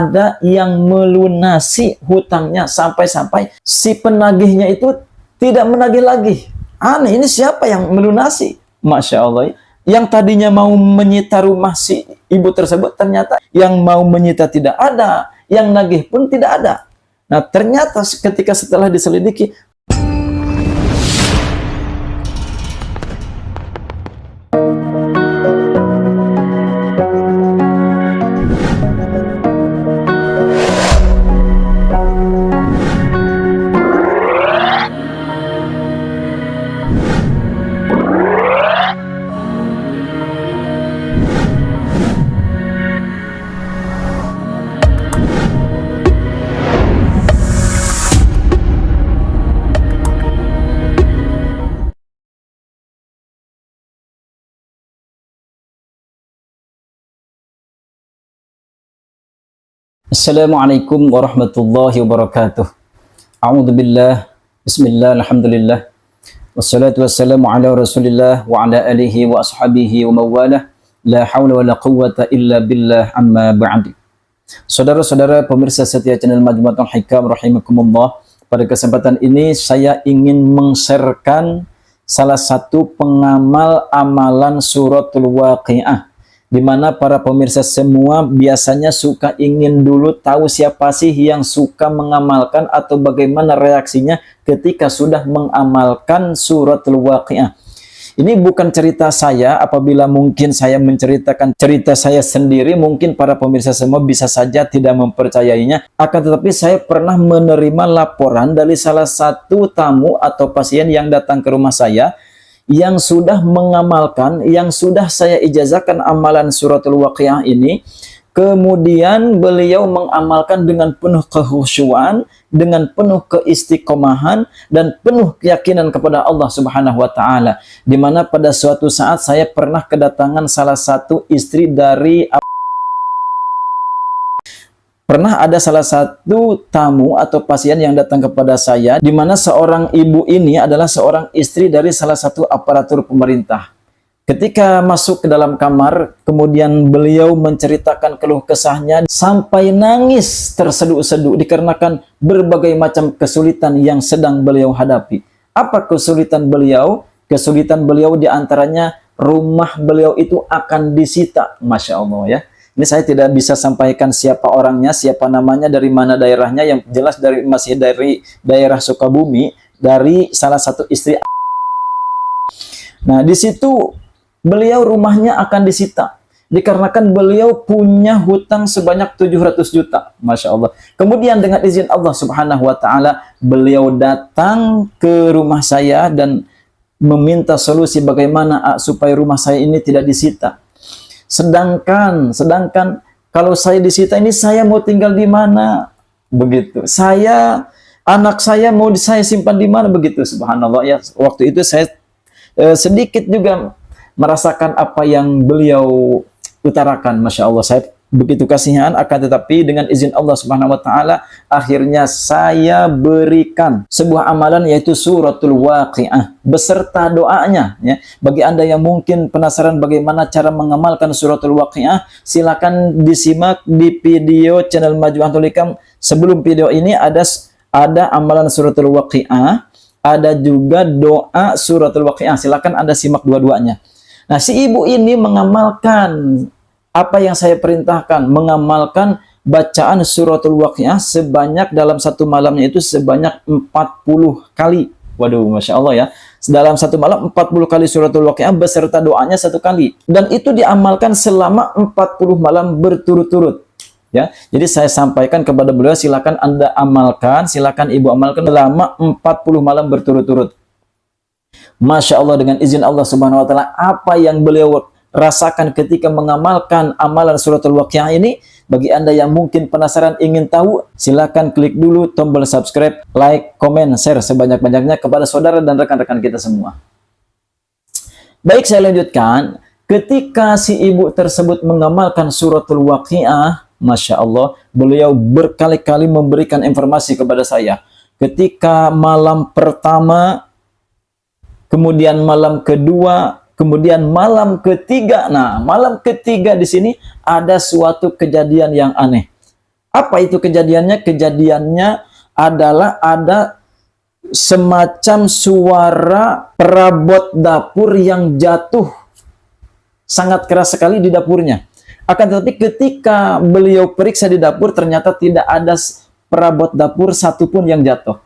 ada yang melunasi hutangnya sampai-sampai si penagihnya itu tidak menagih lagi. Aneh, ini siapa yang melunasi? Masya Allah. Yang tadinya mau menyita rumah si ibu tersebut, ternyata yang mau menyita tidak ada, yang nagih pun tidak ada. Nah, ternyata ketika setelah diselidiki, Assalamualaikum warahmatullahi wabarakatuh. A'udzubillah, bismillah, alhamdulillah, wassalatu wassalamu ala rasulillah wa ala alihi wa ashabihi wa mawalah, la hawla wa la quwwata illa billah, amma ba'd. Saudara-saudara pemirsa setia channel Majmu'atul Hikam rahimakumullah, pada kesempatan ini saya ingin meng-sharekan salah satu pengamal amalan suratul Waqiah, di mana para pemirsa semua biasanya suka ingin dulu tahu siapa sih yang suka mengamalkan atau bagaimana reaksinya ketika sudah mengamalkan suratul Waqiah. Ini bukan cerita saya, apabila mungkin saya menceritakan cerita saya sendiri, mungkin para pemirsa semua bisa saja tidak mempercayainya. Akan tetapi saya pernah menerima laporan dari salah satu tamu atau pasien yang datang ke rumah saya, yang sudah mengamalkan, yang sudah saya ijazahkan amalan suratul Waqiah ini, kemudian beliau mengamalkan dengan penuh kekhusyuan, dengan penuh keistiqomahan, dan penuh keyakinan kepada Allah Subhanahu wa Ta'ala. Di mana pada suatu saat saya pernah kedatangan salah satu istri dari Pernah ada salah satu tamu atau pasien yang datang kepada saya, di mana seorang ibu ini adalah seorang istri dari salah satu aparatur pemerintah. Ketika masuk ke dalam kamar, kemudian beliau menceritakan keluh kesahnya sampai nangis terseduh-seduh dikarenakan berbagai macam kesulitan yang sedang beliau hadapi. Apa kesulitan beliau? Kesulitan beliau diantaranya rumah beliau itu akan disita. Masya Allah ya. Ini saya tidak bisa sampaikan siapa orangnya, siapa namanya, dari mana daerahnya, yang jelas masih dari daerah Sukabumi, dari salah satu istri. Nah, di situ beliau rumahnya akan disita dikarenakan beliau punya hutang sebanyak 700 juta. Masya Allah. Kemudian dengan izin Allah Subhanahu wa Ta'ala, beliau datang ke rumah saya dan meminta solusi bagaimana supaya rumah saya ini tidak disita. Sedangkan kalau saya disita ini, saya mau tinggal di mana? Begitu. Anak saya mau saya simpan di mana? Begitu. Subhanallah ya. Waktu itu saya sedikit juga merasakan apa yang beliau utarakan. Masya Allah, saya begitu kasihan. Akan tetapi dengan izin Allah Subhanahu wa Ta'ala, akhirnya saya berikan sebuah amalan, yaitu suratul Waqiah beserta doanya ya. Bagi Anda yang mungkin penasaran bagaimana cara mengamalkan suratul Waqiah, silakan disimak di video channel Majmu'atul Hikam. Sebelum video ini ada amalan suratul Waqiah, ada juga doa suratul Waqiah. Silakan Anda simak dua-duanya. Nah, si ibu ini mengamalkan apa yang saya perintahkan, mengamalkan bacaan suratul Waqiah sebanyak dalam satu malamnya itu sebanyak 40 kali. Waduh, Masya Allah ya. Dalam satu malam 40 kali suratul Waqiah beserta doanya satu kali. Dan itu diamalkan selama 40 malam berturut-turut. Ya, jadi saya sampaikan kepada beliau, silakan Anda amalkan, silakan ibu amalkan selama 40 malam berturut-turut. Masya Allah, dengan izin Allah Subhanahu wa Ta'ala, apa yang beliau rasakan ketika mengamalkan amalan suratul Waqiah ini, bagi Anda yang mungkin penasaran ingin tahu, silakan klik dulu tombol subscribe, like, komen, share sebanyak-banyaknya kepada saudara dan rekan-rekan kita semua. Baik, saya lanjutkan. Ketika si ibu tersebut mengamalkan suratul Waqiah, Masya Allah, beliau berkali-kali memberikan informasi kepada saya. Ketika malam pertama, kemudian malam kedua, kemudian malam ketiga. Nah, malam ketiga di sini ada suatu kejadian yang aneh. Apa itu kejadiannya? Kejadiannya adalah ada semacam suara perabot dapur yang jatuh sangat keras sekali di dapurnya. Akan tetapi ketika beliau periksa di dapur, ternyata tidak ada perabot dapur satupun yang jatuh.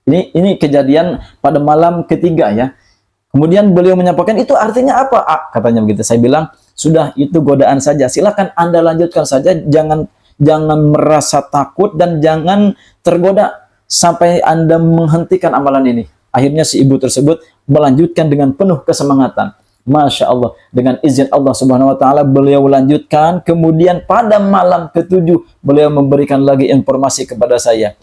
Ini kejadian pada malam ketiga ya. Kemudian beliau menyampaikan, itu artinya apa? Katanya begitu. Saya bilang, sudah, itu godaan saja. Silakan Anda lanjutkan saja. Jangan merasa takut dan jangan tergoda sampai Anda menghentikan amalan ini. Akhirnya si ibu tersebut melanjutkan dengan penuh kesemangatan. Masya Allah, dengan izin Allah Subhanahu wa Ta'ala, beliau lanjutkan. Kemudian pada malam ketujuh, beliau memberikan lagi informasi kepada saya.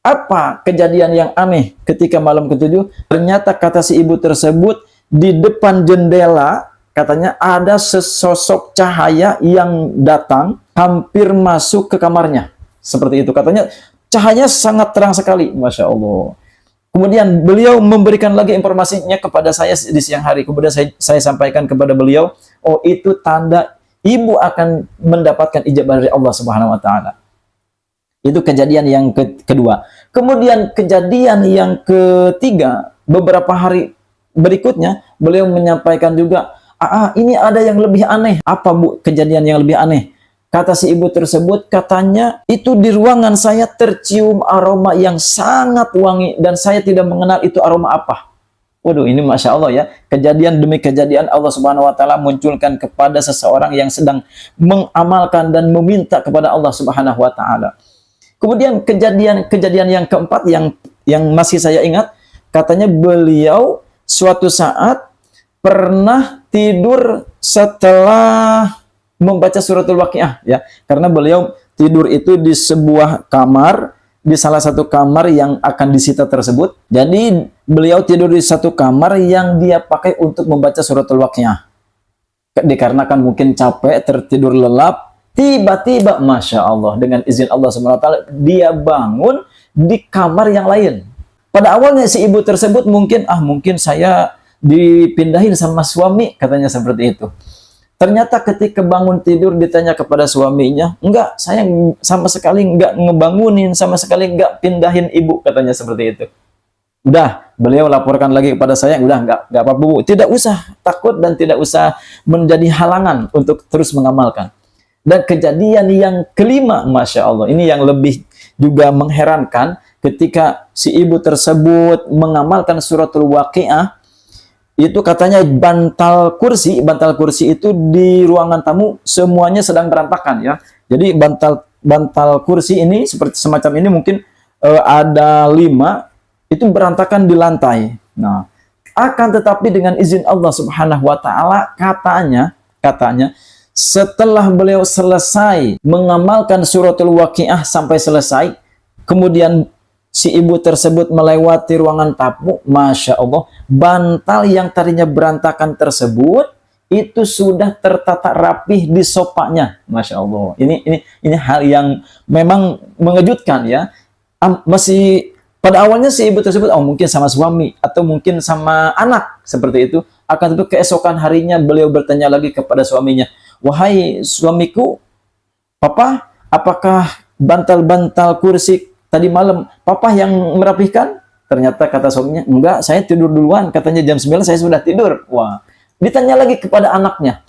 Apa kejadian yang aneh ketika malam ketujuh? Ternyata kata si ibu tersebut, di depan jendela katanya ada sesosok cahaya yang datang hampir masuk ke kamarnya. Seperti itu katanya, cahaya sangat terang sekali. Masya Allah. Kemudian beliau memberikan lagi informasinya kepada saya di siang hari. Kemudian saya sampaikan kepada beliau, oh itu tanda ibu akan mendapatkan ijabah dari Allah Subhanahu wa Ta'ala. Itu kejadian yang kedua. Kemudian kejadian yang ketiga, beberapa hari berikutnya, beliau menyampaikan juga, ini ada yang lebih aneh. Apa Bu kejadian yang lebih aneh? Kata si ibu tersebut, katanya, itu di ruangan saya tercium aroma yang sangat wangi, dan saya tidak mengenal itu aroma apa. Waduh, ini Masya Allah ya. Kejadian demi kejadian Allah Subhanahu wa Ta'ala munculkan kepada seseorang yang sedang mengamalkan dan meminta kepada Allah Subhanahu wa Ta'ala. Kemudian kejadian yang keempat yang masih saya ingat, katanya beliau suatu saat pernah tidur setelah membaca suratul Waqiah ya. Karena beliau tidur itu di sebuah kamar, di salah satu kamar yang akan disita tersebut. Jadi beliau tidur di satu kamar yang dia pakai untuk membaca suratul Waqiah. Dikarenakan mungkin capek, tertidur lelap, tiba-tiba, Masya Allah, dengan izin Allah SWT, dia bangun di kamar yang lain. Pada awalnya si ibu tersebut mungkin saya dipindahin sama suami, katanya seperti itu. Ternyata ketika bangun tidur ditanya kepada suaminya, enggak, saya sama sekali enggak ngebangunin, sama sekali enggak pindahin ibu, katanya seperti itu. Udah, beliau laporkan lagi kepada saya, udah enggak apa-apa Bu, tidak usah takut dan tidak usah menjadi halangan untuk terus mengamalkan. Dan kejadian yang kelima, Masya Allah, ini yang lebih juga mengherankan, ketika si ibu tersebut mengamalkan suratul Waqiah, itu katanya bantal kursi itu di ruangan tamu semuanya sedang berantakan ya. Jadi bantal kursi ini seperti semacam ini mungkin ada 5, itu berantakan di lantai. Nah, akan tetapi dengan izin Allah Subhanahu wa Ta'ala, katanya setelah beliau selesai mengamalkan suratul Waqiah sampai selesai, kemudian si ibu tersebut melewati ruangan tamu, Masya Allah, bantal yang tadinya berantakan tersebut itu sudah tertata rapih di sopanya, Masya Allah. Ini hal yang memang mengejutkan ya. Masih pada awalnya si ibu tersebut, mungkin sama suami atau mungkin sama anak seperti itu. Akan tetapi keesokan harinya beliau bertanya lagi kepada suaminya, wahai suamiku, Papa, apakah bantal-bantal kursi tadi malam Papa yang merapihkan? Ternyata kata suaminya, enggak, saya tidur duluan. Katanya jam 9 saya sudah tidur. Wah, ditanya lagi kepada anaknya,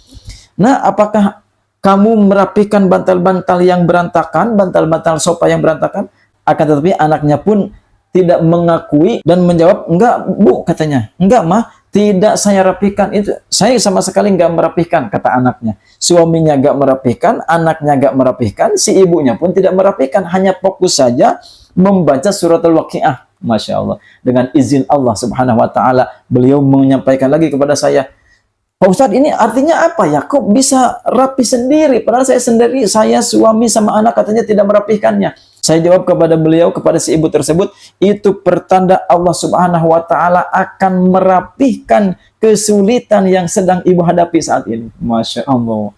nah, apakah kamu merapihkan bantal-bantal yang berantakan, bantal-bantal sofa yang berantakan? Akan tetapi anaknya pun tidak mengakui dan menjawab, enggak Bu, katanya. Enggak Mah, tidak saya rapihkan itu. Saya sama sekali enggak merapihkan, kata anaknya. Suaminya enggak merapihkan, anaknya enggak merapihkan, si ibunya pun tidak merapihkan, hanya fokus saja membaca suratul Waqiah. Masya Allah. Dengan izin Allah Subhanahu wa Ta'ala, beliau menyampaikan lagi kepada saya, Pak Ustadz, ini artinya apa ya? Kok bisa rapi sendiri? Padahal saya sendiri, saya suami sama anak katanya tidak merapihkannya. Saya jawab kepada beliau, kepada si ibu tersebut, itu pertanda Allah Subhanahu wa Ta'ala akan merapihkan kesulitan yang sedang ibu hadapi saat ini. Masya Allah.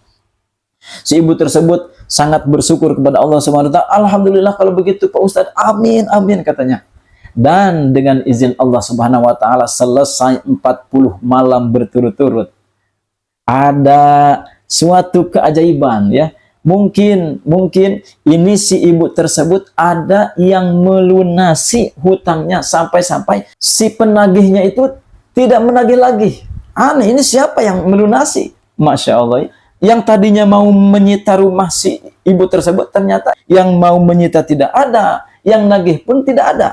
Si ibu tersebut sangat bersyukur kepada Allah Subhanahu wa Ta'ala. Alhamdulillah kalau begitu Pak Ustadz, amin, amin, katanya. Dan dengan izin Allah Subhanahu wa Ta'ala, selesai 40 malam berturut-turut, ada suatu keajaiban ya. Mungkin ini si ibu tersebut ada yang melunasi hutangnya sampai-sampai si penagihnya itu tidak menagih lagi. Aneh, ini siapa yang melunasi? Masya Allah. Yang tadinya mau menyita rumah si ibu tersebut, ternyata yang mau menyita tidak ada, yang nagih pun tidak ada.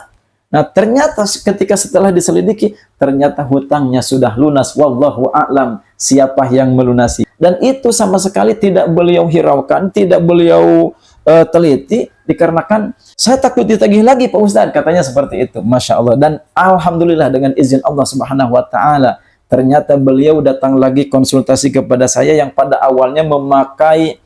Nah, ternyata ketika setelah diselidiki, ternyata hutangnya sudah lunas. Wallahu a'lam siapa yang melunasi. Dan itu sama sekali tidak beliau hiraukan, tidak beliau teliti, dikarenakan saya takut ditagih lagi Pak Ustadz, katanya seperti itu. Masya Allah. Dan alhamdulillah dengan izin Allah Subhanahu wa Ta'ala, ternyata beliau datang lagi konsultasi kepada saya yang pada awalnya memakai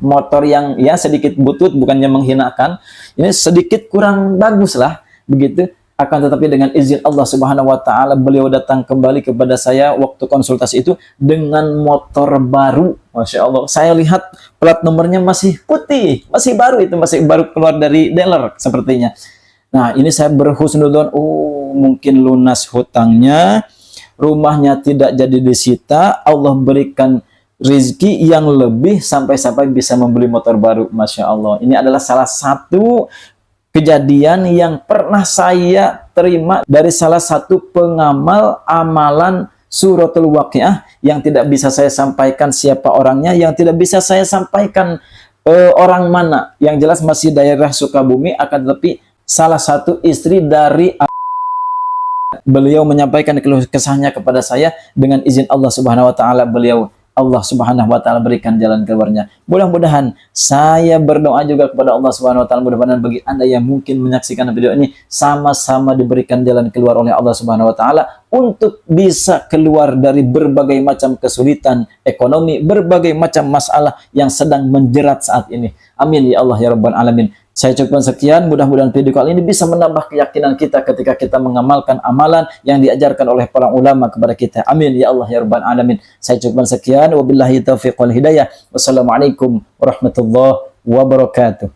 motor yang ya sedikit butut, bukannya menghinakan, ini sedikit kurang bagus lah begitu. Akan tetapi dengan izin Allah Subhanahu wa Ta'ala, beliau datang kembali kepada saya waktu konsultasi itu dengan motor baru. Masya Allah, saya lihat plat nomornya masih putih, masih baru, itu masih baru keluar dari dealer sepertinya. Nah, ini saya berhusnudzon, oh mungkin lunas hutangnya, rumahnya tidak jadi disita, Allah berikan rezeki yang lebih sampai-sampai bisa membeli motor baru. Masya Allah, ini adalah salah satu kejadian yang pernah saya terima dari salah satu pengamal amalan suratul waqiah yang tidak bisa saya sampaikan siapa orangnya, yang tidak bisa saya sampaikan orang mana, yang jelas masih daerah Sukabumi, akan tetapi salah satu istri dari beliau menyampaikan keluh kesahnya kepada saya. Dengan izin Allah Subhanahu wa Ta'ala, Allah Subhanahu wa Ta'ala berikan jalan keluarnya. Mudah-mudahan saya berdoa juga kepada Allah Subhanahu wa Ta'ala, mudah-mudahan bagi Anda yang mungkin menyaksikan video ini sama-sama diberikan jalan keluar oleh Allah Subhanahu wa Ta'ala untuk bisa keluar dari berbagai macam kesulitan ekonomi, berbagai macam masalah yang sedang menjerat saat ini. Amin ya Allah ya Rabbal Alamin. Saya cukupkan sekian, mudah-mudahan video kali ini bisa menambah keyakinan kita ketika kita mengamalkan amalan yang diajarkan oleh para ulama kepada kita. Amin ya Allah ya Rabbal Alamin. Saya cukupkan sekian, wabillahi taufiq wal hidayah. Wassalamualaikum warahmatullahi wabarakatuh.